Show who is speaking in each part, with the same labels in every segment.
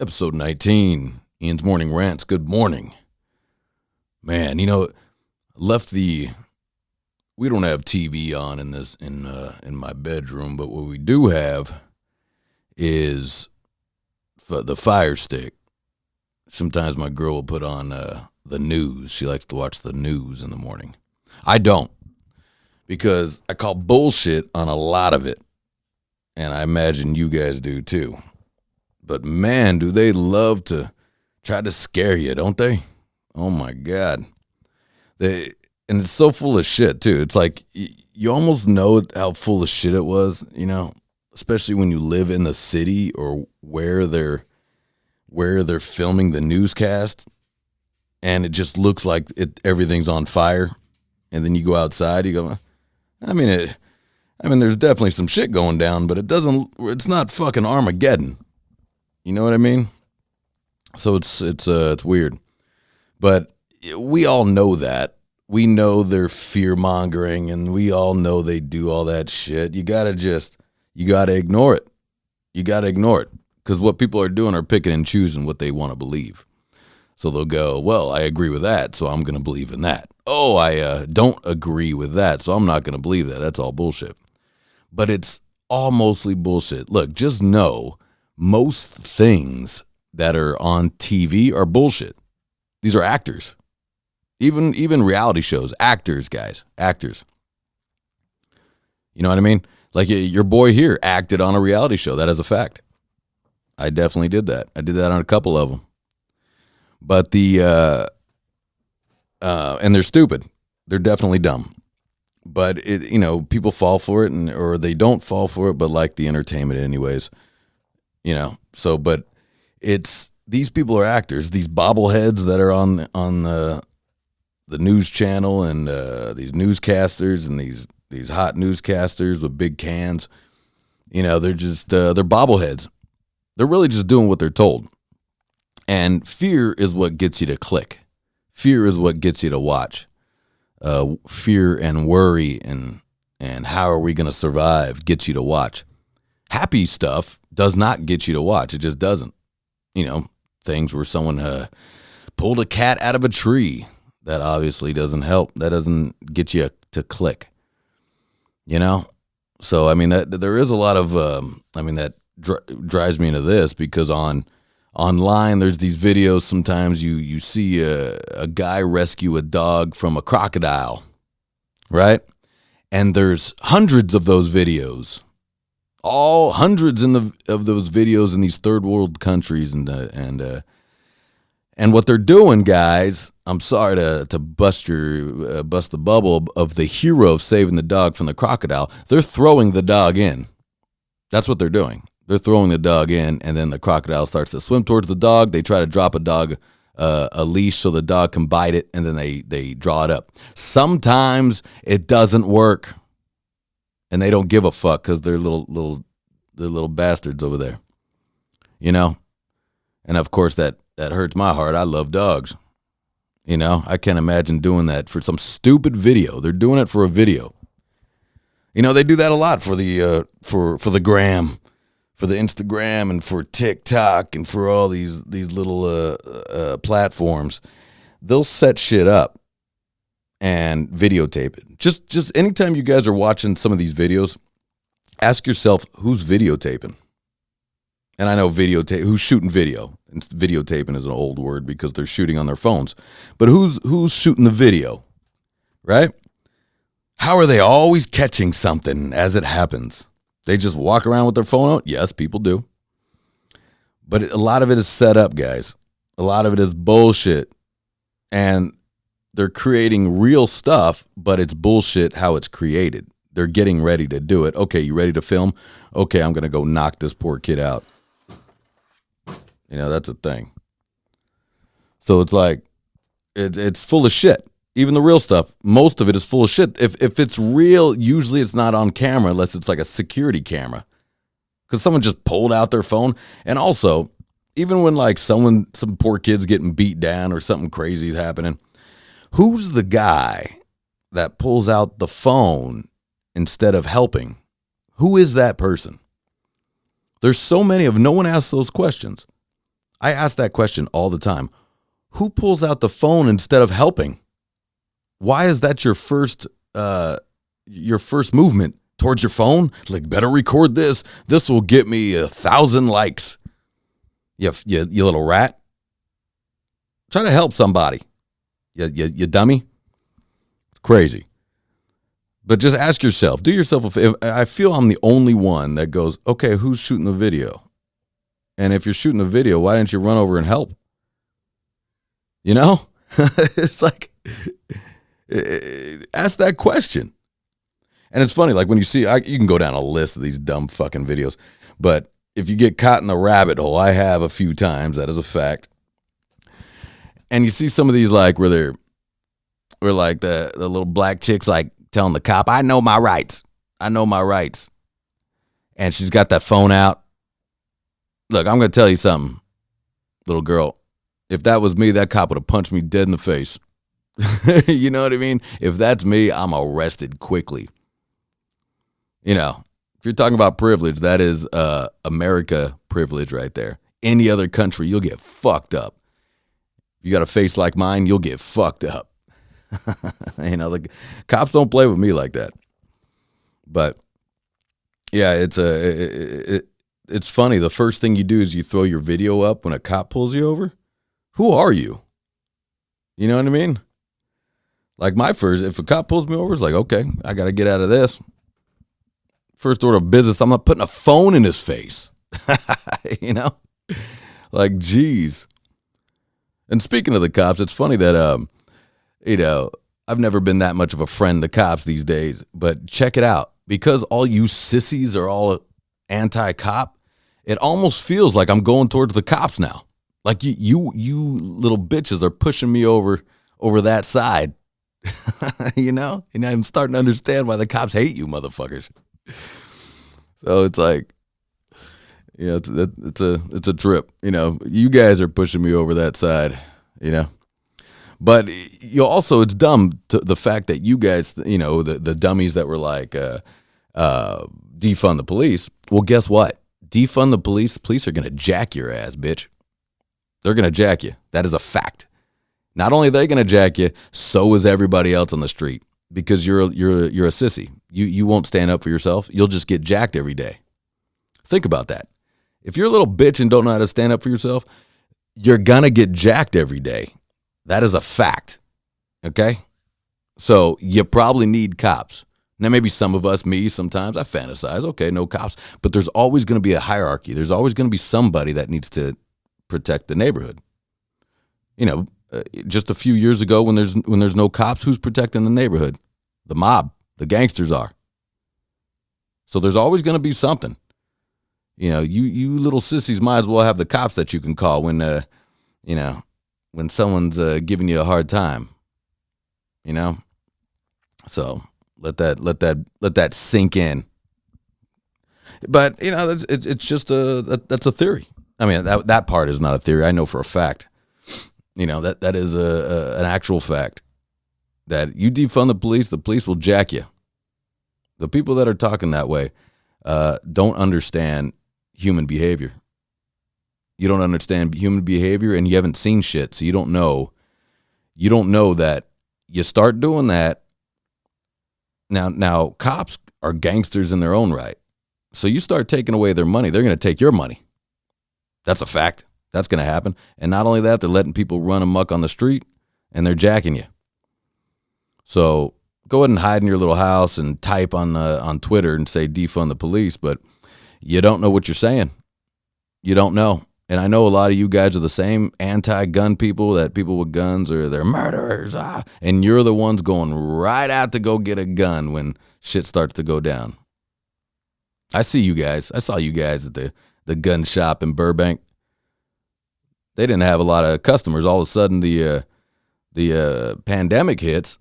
Speaker 1: Episode 19, Ian's Morning Rants. Good morning. Man, we don't have TV on in my bedroom, but what we do have is the Fire Stick. Sometimes my girl will put on the news. She likes to watch the news in the morning. I don't, because I call bullshit on a lot of it, and I imagine you guys do too. But man, do they love to try to scare you, don't they? Oh my God. And it's so full of shit too. It's like you almost know how full of shit it was, especially when you live in the city or where they're filming the newscast, and it just looks like everything's on fire. And then you go outside, you go, there's definitely some shit going down, but it's not fucking Armageddon. You know what I mean? So it's weird. But we all know that. We know they're fear-mongering, and we all know they do all that shit. You gotta ignore it. You gotta ignore it. Because what people are doing are picking and choosing what they want to believe. So they'll go, well, I agree with that, so I'm going to believe in that. Oh, I don't agree with that, so I'm not going to believe that. That's all bullshit. But it's all mostly bullshit. Look, just know most things that are on TV are bullshit. These are actors. Even reality shows, actors, guys, actors. You know what I mean? Like your boy here acted on a reality show. That is a fact. I definitely did that. I did that on a couple of them. But and they're stupid. They're definitely dumb. But people fall for it, or they don't fall for it, but like the entertainment anyways. But it's, these people are actors. These bobbleheads that are on the news channel, and these newscasters and these hot newscasters with big cans, they're just they're bobbleheads. They're really just doing what they're told. And fear is what gets you to click. Fear is what gets you to watch. Fear and worry and how are we going to survive gets you to watch. Happy stuff does not get you to watch. It just doesn't. Things where someone pulled a cat out of a tree. That obviously doesn't help. That doesn't get you to click. So, that there is a lot of, that drives me into this, because online there's these videos. Sometimes you see a guy rescue a dog from a crocodile, right? And there's hundreds of those videos, all hundreds of those videos in these third world countries, and what they're doing, guys. I'm sorry to bust the bubble of the hero of saving the dog from the crocodile. They're throwing the dog in. That's what they're doing. They're throwing the dog in, and then the crocodile starts to swim towards the dog. They try to drop a leash so the dog can bite it, and then they draw it up. Sometimes it doesn't work, and they don't give a fuck because they're little bastards over there, And of course that hurts my heart. I love dogs, I can't imagine doing that for some stupid video. They're doing it for a video. They do that a lot for the the gram. For the Instagram and for TikTok and for all these little platforms. They'll set shit up and videotape it. Just anytime you guys are watching some of these videos, ask yourself, who's videotaping? And I know who's shooting video. And videotaping is an old word because they're shooting on their phones. But who's shooting the video, right? How are they always catching something as it happens? They just walk around with their phone out? Yes, people do. But a lot of it is set up, guys. A lot of it is bullshit. And they're creating real stuff, but it's bullshit how it's created. They're getting ready to do it. Okay, you ready to film? Okay, I'm going to go knock this poor kid out. That's a thing. So it's like, it's full of shit. Even the real stuff, most of it is full of shit. If it's real, usually it's not on camera unless it's like a security camera. Because someone just pulled out their phone. And also, even when like some poor kid's getting beat down or something crazy is happening, who's the guy that pulls out the phone instead of helping? Who is that person? There's so many of, no one asks those questions. I ask that question all the time. Who pulls out the phone instead of helping? Why is that your first movement towards your phone? Like, better record this. This will get me 1,000 likes. You little rat. Try to help somebody. You dummy. It's crazy. But just ask yourself. Do yourself a favor. I feel I'm the only one that goes, okay, who's shooting the video? And if you're shooting a video, why didn't you run over and help? You know? It's like, ask that question. And it's funny, like when you see, you can go down a list of these dumb fucking videos, but if you get caught in the rabbit hole, I have a few times, that is a fact. And you see some of these like where like the little black chick's like telling the cop, I know my rights. I know my rights. And she's got that phone out. Look, I'm going to tell you something, little girl. If that was me, that cop would have punched me dead in the face. You know what I mean? If that's me, I'm arrested quickly. You know, if you're talking about privilege, that is America privilege right there. Any other country, you'll get fucked up. If you got a face like mine, you'll get fucked up. You know, like cops don't play with me like that. But yeah, it's funny. The first thing you do is you throw your video up when a cop pulls you over. Who are you? You know what I mean? Like if a cop pulls me over, it's like, okay, I got to get out of this. First order of business, I'm not putting a phone in his face. You know? Like, geez. And speaking of the cops, it's funny that, you know, I've never been that much of a friend to cops these days, but check it out. Because all you sissies are all anti-cop, it almost feels like I'm going towards the cops now. Like you little bitches are pushing me over that side. You know? And I'm starting to understand why the cops hate you motherfuckers. So it's like, you know, it's a trip. You know, you guys are pushing me over that side, you know. But you also, it's dumb to the fact that you guys, you know, the dummies that were like, defund the police. Well, guess what? Defund the police. Police are going to jack your ass, bitch. They're going to jack you. That is a fact. Not only are they going to jack you, so is everybody else on the street because you're a sissy. You won't stand up for yourself. You'll just get jacked every day. Think about that. If you're a little bitch and don't know how to stand up for yourself, you're going to get jacked every day. That is a fact. Okay? So you probably need cops. Now, maybe some of us, me, sometimes I fantasize, okay, no cops. But there's always going to be a hierarchy. There's always going to be somebody that needs to protect the neighborhood. You know, just a few years ago when there's no cops, who's protecting the neighborhood? The mob. The gangsters are. So there's always going to be something. You know, you little sissies might as well have the cops that you can call when, you know, when someone's giving you a hard time. You know? So let that sink in. But, you know, it's just that's a theory. I mean, that part is not a theory. I know for a fact. You know, that is an actual fact. That you defund the police will jack you. The people that are talking that way don't understand human behavior. You don't understand human behavior and you haven't seen shit, so you don't know. You don't know that you start doing that. Now cops are gangsters in their own right. So you start taking away their money, they're going to take your money. That's a fact. That's going to happen. And not only that, they're letting people run amok on the street and they're jacking you. So go ahead and hide in your little house and type on Twitter and say defund the police, but you don't know what you're saying. You don't know. And I know a lot of you guys are the same anti-gun people, that people with guns are they're murderers. And you're the ones going right out to go get a gun when shit starts to go down. I see you guys. I saw you guys at the gun shop in Burbank. They didn't have a lot of customers. All of a sudden the pandemic hits,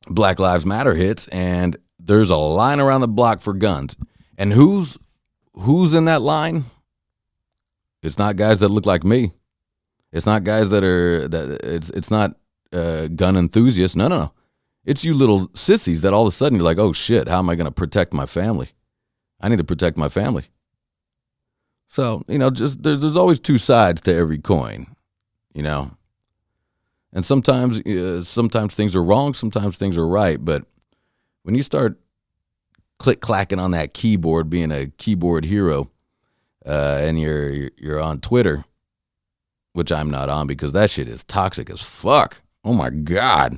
Speaker 1: Black Lives Matter hits, and there's a line around the block for guns. And who's in that line? It's not guys that look like me. It's not guys it's not gun enthusiasts. No. It's you little sissies that all of a sudden you're like, oh shit, how am I going to protect my family? I need to protect my family. So, just there's always two sides to every coin, and sometimes things are wrong, sometimes things are right. But when you start click clacking on that keyboard, being a keyboard hero, and you're on Twitter, which I'm not on because that shit is toxic as fuck. Oh my God.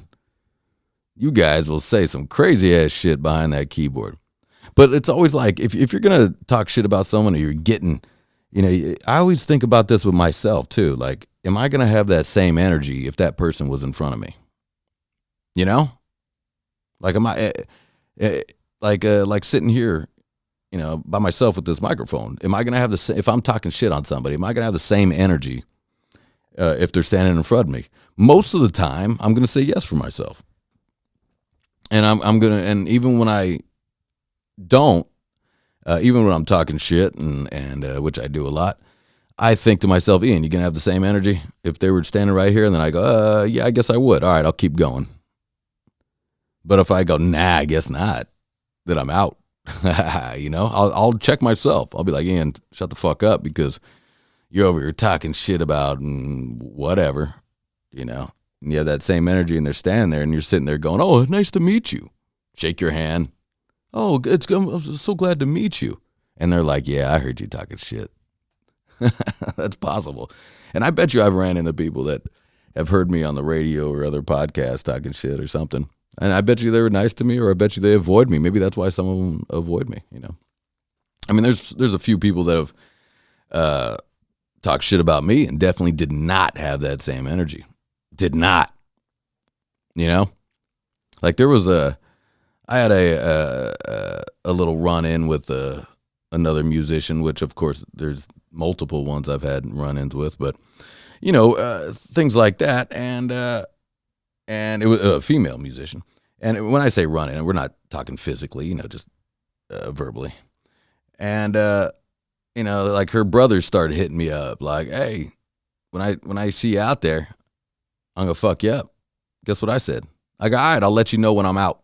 Speaker 1: You guys will say some crazy ass shit behind that keyboard. But it's always like, if you're going to talk shit about someone or you're getting, I always think about this with myself too. Like, am I going to have that same energy if that person was in front of me? Like, am I, like sitting here, by myself with this microphone? Am I going to have if I'm talking shit on somebody, am I going to have the same energy if they're standing in front of me? Most of the time, I'm going to say yes for myself. And I'm going to, and even when I don't, even when I'm talking shit and which I do a lot, I think to myself, Ian, you going to have the same energy if they were standing right here? And then I go, yeah, I guess I would. All right, I'll keep going. But if I go, nah, I guess not, then I'm out. I'll check myself. I'll be like, Ian, shut the fuck up, because you're over here talking shit about whatever, and you have that same energy, and they're standing there, and you're sitting there going, oh, nice to meet you. Shake your hand. Oh, I'm so glad to meet you. And they're like, yeah, I heard you talking shit. That's possible. And I bet you I've ran into people that have heard me on the radio or other podcasts talking shit or something. And I bet you they were nice to me, or I bet you they avoid me. Maybe that's why some of them avoid me, I mean, there's a few people that have talked shit about me and definitely did not have that same energy. Did not. Like there was I had a little run-in with another musician, which of course there's multiple ones I've had run-ins with, but things like that, and it was a female musician. And when I say run-in, we're not talking physically, just verbally. And like her brothers started hitting me up, like, hey, when I see you out there, I'm gonna fuck you up. Guess what I said? I go, all right, I'll let you know when I'm out.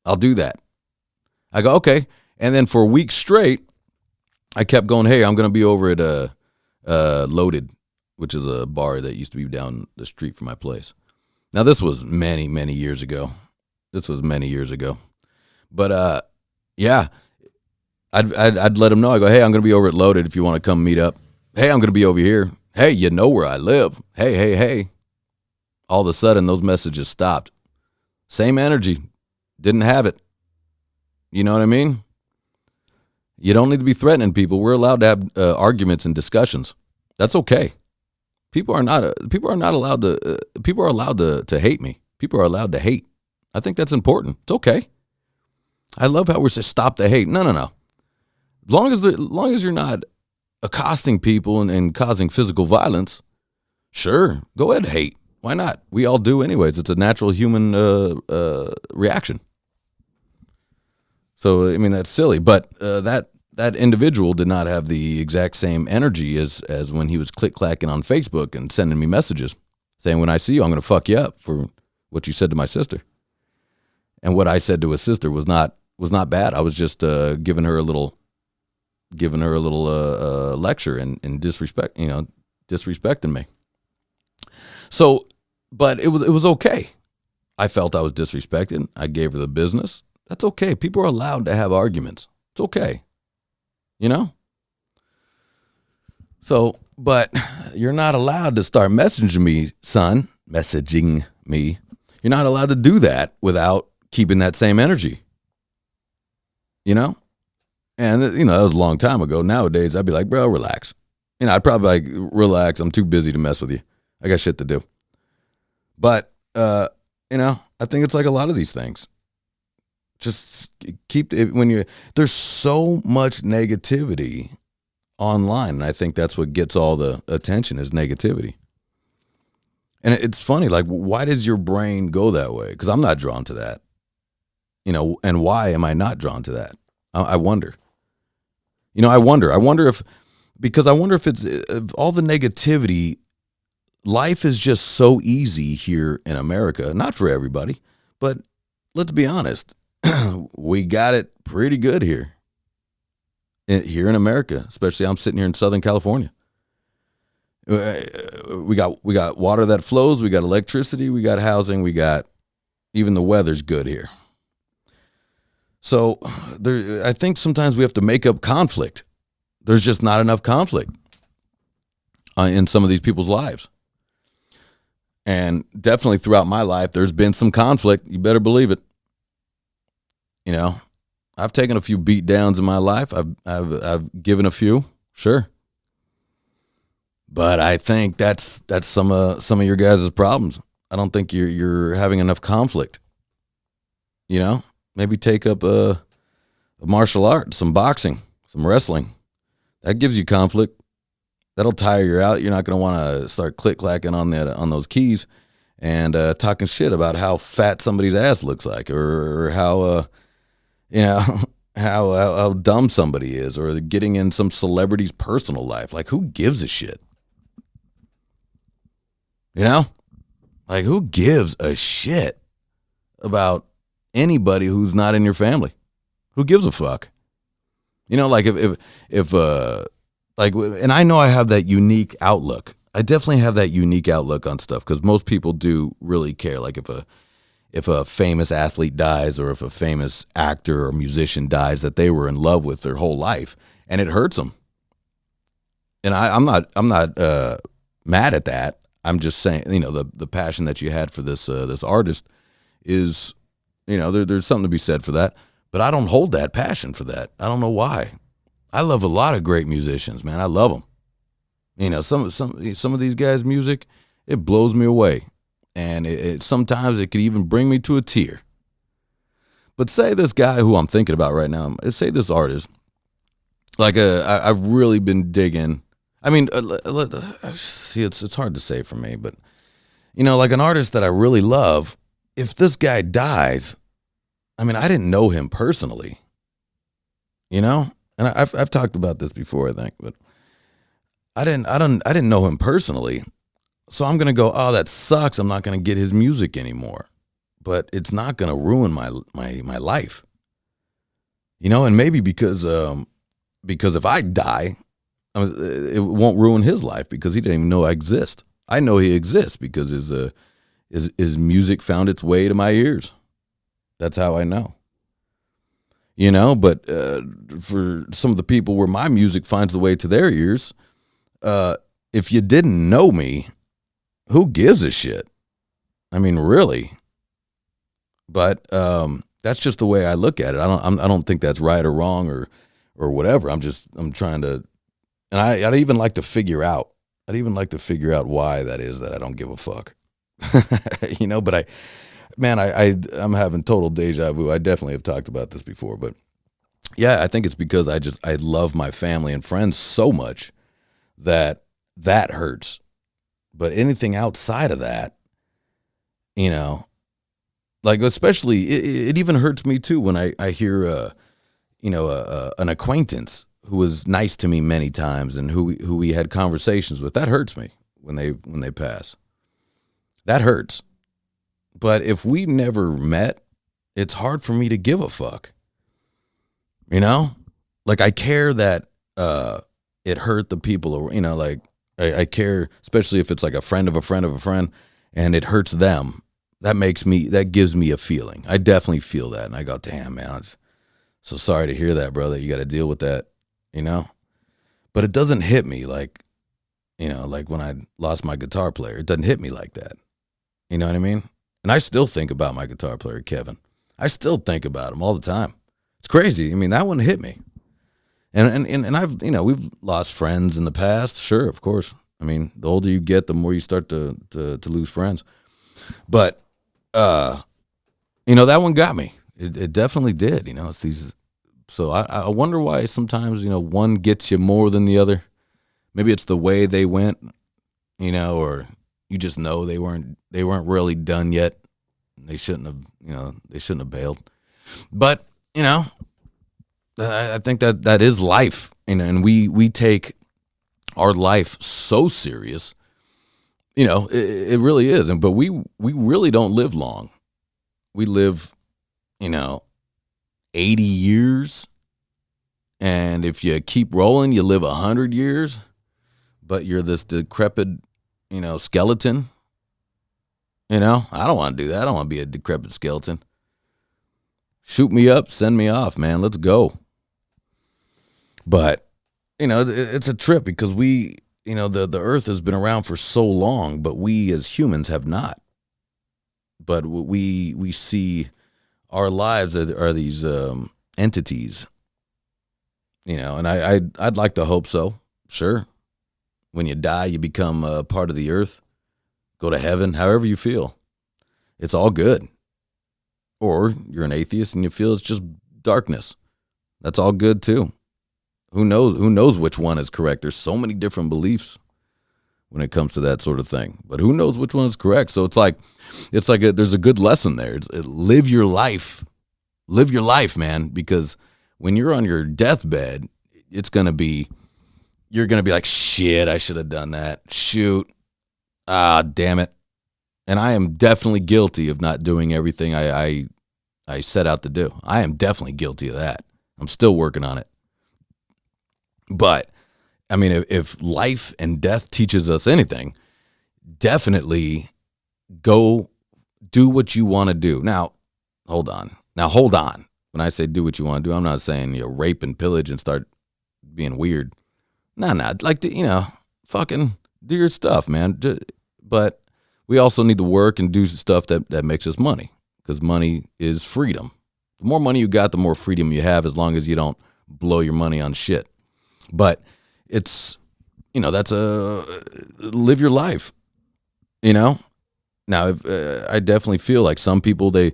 Speaker 1: I'll do that. I go, okay. And then for a week straight, I kept going, hey, I'm going to be over at Loaded, which is a bar that used to be down the street from my place. Now, this was many, many years ago. But, yeah, I'd let them know. I go, hey, I'm going to be over at Loaded if you want to come meet up. Hey, I'm going to be over here. Hey, you know where I live. Hey. All of a sudden, those messages stopped. Same energy. Didn't have it. You know what I mean? You don't need to be threatening people. We're allowed to have arguments and discussions. That's okay. People are allowed to hate me. People are allowed to hate. I think that's important. It's okay. I love how we're just stop the hate. No. As long as you're not accosting people and causing physical violence, sure, go ahead and hate. Why not? We all do anyways. It's a natural human reaction. So, I mean, that's silly. But that individual did not have the exact same energy as when he was click-clacking on Facebook and sending me messages saying, when I see you, I'm going to fuck you up for what you said to my sister. And what I said to his sister was not bad. I was just giving her a little lecture and disrespect, disrespecting me. So, but it was okay. I felt I was disrespected. I gave her the business. That's okay. People are allowed to have arguments. It's okay. So, but you're not allowed to start messaging me. You're not allowed to do that without keeping that same energy. And that was a long time ago. Nowadays, I'd be like, bro, relax. I'd probably like, relax. I'm too busy to mess with you. I got shit to do. But, I think it's like a lot of these things. Just keep it there's so much negativity online. And I think that's what gets all the attention is negativity. And it's funny, like, why does your brain go that way? Because I'm not drawn to that. And why am I not drawn to that? I wonder. I wonder if it's if all the negativity, life is just so easy here in America. Not for everybody, but let's be honest. We got it pretty good here. here in America, especially I'm sitting here in Southern California. We got water that flows, we got electricity, we got housing, we got even the weather's good here. So I think sometimes we have to make up conflict. There's just not enough conflict in some of these people's lives. And definitely throughout my life, there's been some conflict. You better believe it. You know, I've taken a few beat downs in my life. I've given a few, sure. But I think that's some of your guys' problems. I don't think you're having enough conflict. You know, maybe take up a martial art, some boxing, some wrestling. That gives you conflict. That'll tire you out. You're not going to want to start click-clacking on those keys and talking shit about how fat somebody's ass looks like, or how how dumb somebody is, or getting in some celebrity's personal life. Like, who gives a shit? You know, like, who gives a shit about anybody who's not in your family? Who gives a fuck? You know, like if like, and I know I have that unique outlook. I definitely have that unique outlook on stuff, because most people do really care. Like if a famous athlete dies, or if a famous actor or musician dies that they were in love with their whole life, and it hurts them. And I'm not mad at that. I'm just saying, you know, the passion that you had for this artist is, you know, there's something to be said for that. But I don't hold that passion for that. I don't know why. I love a lot of great musicians, man. I love them. You know, some of these guys' music, it blows me away, and it sometimes it could even bring me to a tear. But say this guy who I'm thinking about right now, say this artist, like I've really been digging. I mean, see, it's hard to say for me, but, you know, like an artist that I really love, if this guy dies, I mean, I didn't know him personally, you know, and I've talked about this before, I think, but I didn't know him personally, so I'm gonna go, oh, that sucks. I'm not gonna get his music anymore, but it's not gonna ruin my life, you know, and maybe because if I die, it won't ruin his life, because he didn't even know I exist. I know he exists because his music found its way to my ears. That's how I know. You know, but for some of the people where my music finds the way to their ears, if you didn't know me, who gives a shit? I mean, really. But that's just the way I look at it. I don't think that's right or wrong or whatever. I'm trying to. And I'd even like to figure out. Why that is that I don't give a fuck. You know, but I'm having total deja vu. I definitely have talked about this before, but yeah, I think it's because I love my family and friends so much that hurts. But anything outside of that, you know, like, especially it even hurts me too when I hear an acquaintance who was nice to me many times and who we had conversations with. That hurts me when they pass. That hurts. But if we never met, it's hard for me to give a fuck. You know? Like, I care that it hurt the people, you know, like I care, especially if it's like a friend of a friend of a friend and it hurts them. That gives me a feeling. I definitely feel that. And I go, damn, man, I'm so sorry to hear that, brother. You got to deal with that. You know, but it doesn't hit me like, you know, like when I lost my guitar player, it doesn't hit me like that. You know what I mean? And I still think about my guitar player, Kevin. I still think about him all the time. It's crazy. I mean, that one hit me. And I've, you know, we've lost friends in the past. Sure, of course. I mean, the older you get, the more you start to lose friends. But, you know, that one got me. It definitely did. You know, it's these. So I wonder why sometimes, you know, one gets you more than the other. Maybe it's the way they went, you know, or you just know they weren't really done yet. They shouldn't have bailed. But, you know, I think that is life, you know, and we take our life so serious, you know, it really is. But we really don't live long. We live, you know, 80 years, And if you keep rolling, you live 100 years, but you're this decrepit, skeleton. I don't want to do that. I don't want to be a decrepit skeleton. Shoot me up, send me off, man. Let's go. But, it's a trip because we, the earth has been around for so long, but we as humans have not. But we see our lives are these entities, and I'd like to hope so. Sure. When you die, you become a part of the earth, go to heaven, however you feel. It's all good. Or you're an atheist and you feel it's just darkness. That's all good too. Who knows which one is correct? There's so many different beliefs when it comes to that sort of thing. But who knows which one is correct? So it's like there's a good lesson there. Live your life. Live your life, man, because when you're on your deathbed, you're going to be like, shit, I should have done that. Shoot. Damn it. And I am definitely guilty of not doing everything I set out to do. I am definitely guilty of that. I'm still working on it. But, I mean, if life and death teaches us anything, definitely go do what you want to do. Now, hold on. When I say do what you want to do, I'm not saying rape and pillage and start being weird. No, like, fucking do your stuff, man. But we also need to work and do stuff that makes us money, because money is freedom. The more money you got, the more freedom you have, as long as you don't blow your money on shit. But it's, that's live your life, Now, I definitely feel like some people, they're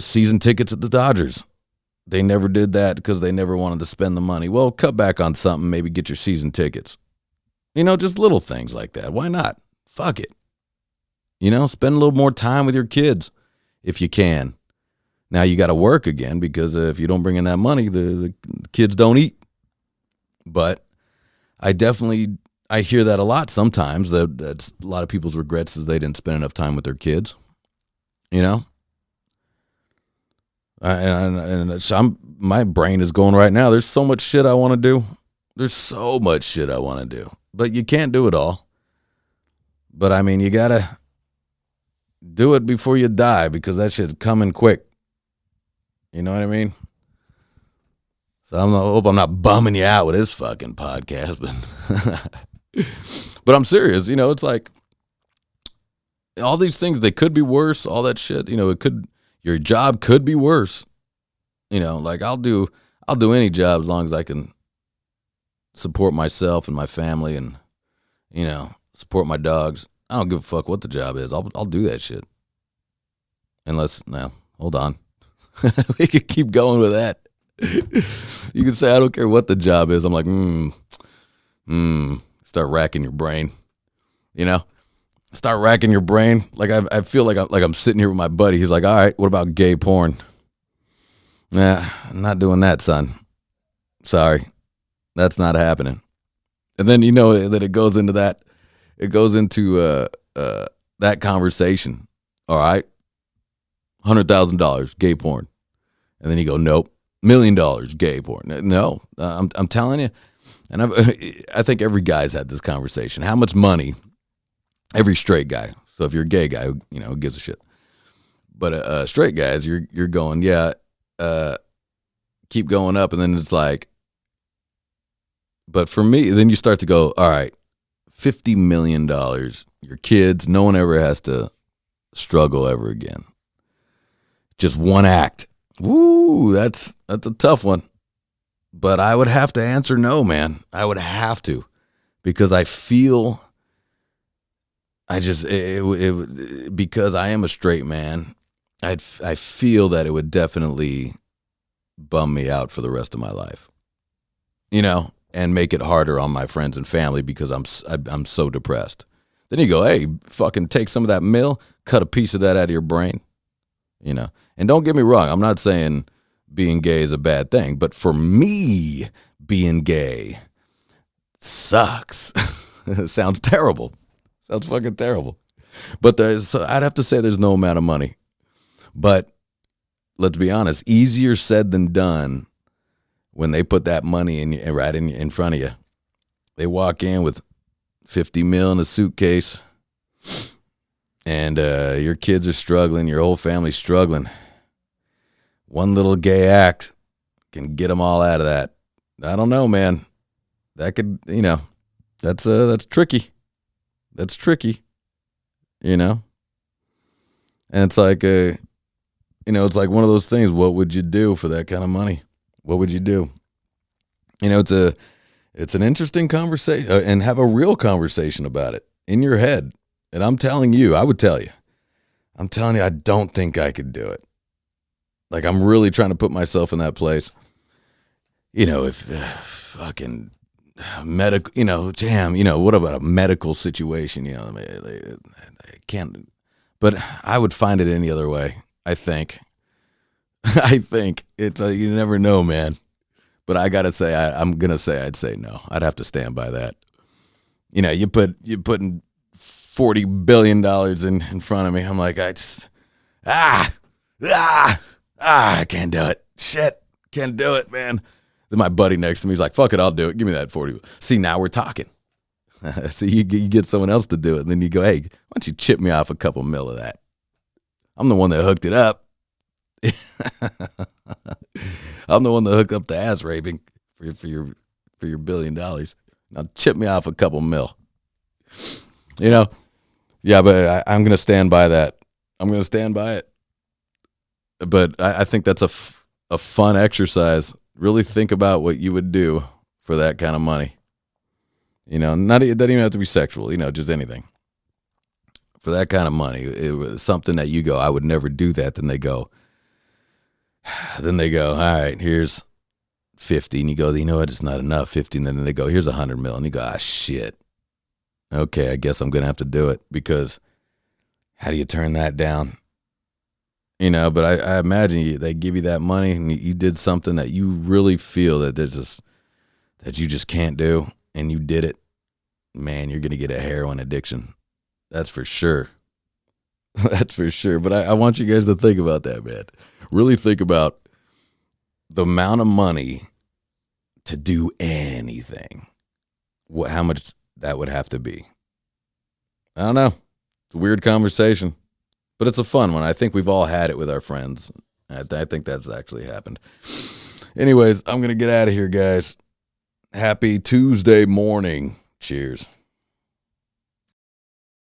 Speaker 1: season tickets at the Dodgers. They never did that because they never wanted to spend the money. Well, cut back on something, maybe get your season tickets. Just little things like that. Why not? Fuck it. Spend a little more time with your kids if you can. Now you got to work again, because if you don't bring in that money, the kids don't eat. But I hear that a lot sometimes. That's a lot of people's regrets is they didn't spend enough time with their kids. And my brain is going right now. There's so much shit I want to do. But you can't do it all. But I mean, you got to do it before you die, because that shit's coming quick. You know what I mean? So I hope I'm not bumming you out with this fucking podcast, but I'm serious. It's like all these things, they could be worse. All that shit, your job could be worse. Like I'll do any job as long as I can support myself and my family and, support my dogs. I don't give a fuck what the job is. I'll do that shit. Now, hold on. We could keep going with that. You can say, I don't care what the job is. I'm like, start racking your brain, start racking your brain. Like I feel like I'm sitting here with my buddy. He's like, all right, what about gay porn? Nah, I'm not doing that, son. Sorry. That's not happening. And then, that it goes into that. It goes into that conversation. All right. $100,000 gay porn. And then you go, nope. $1 million gay porn. No, I'm telling you. And I think every guy's had this conversation. How much money? Every straight guy. So if you're a gay guy, who gives a shit. But straight guys, you're going, yeah, keep going up. And then it's like, but for me, then you start to go, all right, $50 million, your kids, no one ever has to struggle ever again. Just one act. Woo, that's a tough one. But I would have to answer no, man. I would have to, because I feel, because I am a straight man, I feel that it would definitely bum me out for the rest of my life, and make it harder on my friends and family, because I'm so depressed. Then you go, hey, fucking take some of that mill, cut a piece of that out of your brain, And don't get me wrong, I'm not saying being gay is a bad thing, but for me, being gay sucks. It sounds terrible. Sounds fucking terrible. But I'd have to say there's no amount of money. But let's be honest, easier said than done when they put that money in front of you. They walk in with 50 mil in a suitcase, and your kids are struggling, your whole family's struggling. One little gay act can get them all out of that. I don't know, man. That could, that's tricky. That's tricky, And it's like, it's like one of those things. What would you do for that kind of money? What would you do? It's an interesting conversation, and have a real conversation about it in your head. And I'm telling you, I don't think I could do it. Like, I'm really trying to put myself in that place. If fucking medical, what about a medical situation? I can't, but I would find it any other way. I think it's, you never know, man. But I got to say, I'm going to say I'd say no. I'd have to stand by that. You're putting $40 billion in front of me. I'm like, I can't do it. Shit, can't do it, man. Then my buddy next to me, he's like, fuck it, I'll do it. Give me that 40. See, now we're talking. So you get someone else to do it, and then you go, hey, why don't you chip me off a couple mil of that? I'm the one that hooked it up. I'm the one that hooked up the ass raping for your $1 billion. Now chip me off a couple mil. Yeah, but I'm going to stand by that. I'm going to stand by it. But I think that's a fun exercise. Really think about what you would do for that kind of money. It doesn't even have to be sexual, just anything. For that kind of money, it was something that you go, I would never do that. Then they go, all right, here's 50. And you go, you know what, it's not enough, 50. And then they go, here's 100 mil. And you go, shit. Okay, I guess I'm going to have to do it, because how do you turn that down? But I imagine they give you that money and you did something that you really feel that you just can't do, and you did it. Man, you're going to get a heroin addiction. That's for sure. That's for sure. But I want you guys to think about that, man. Really think about the amount of money to do anything. How much that would have to be. I don't know. It's a weird conversation, but it's a fun one. I think we've all had it with our friends. I think that's actually happened. Anyways, I'm going to get out of here, guys. Happy Tuesday morning. Cheers.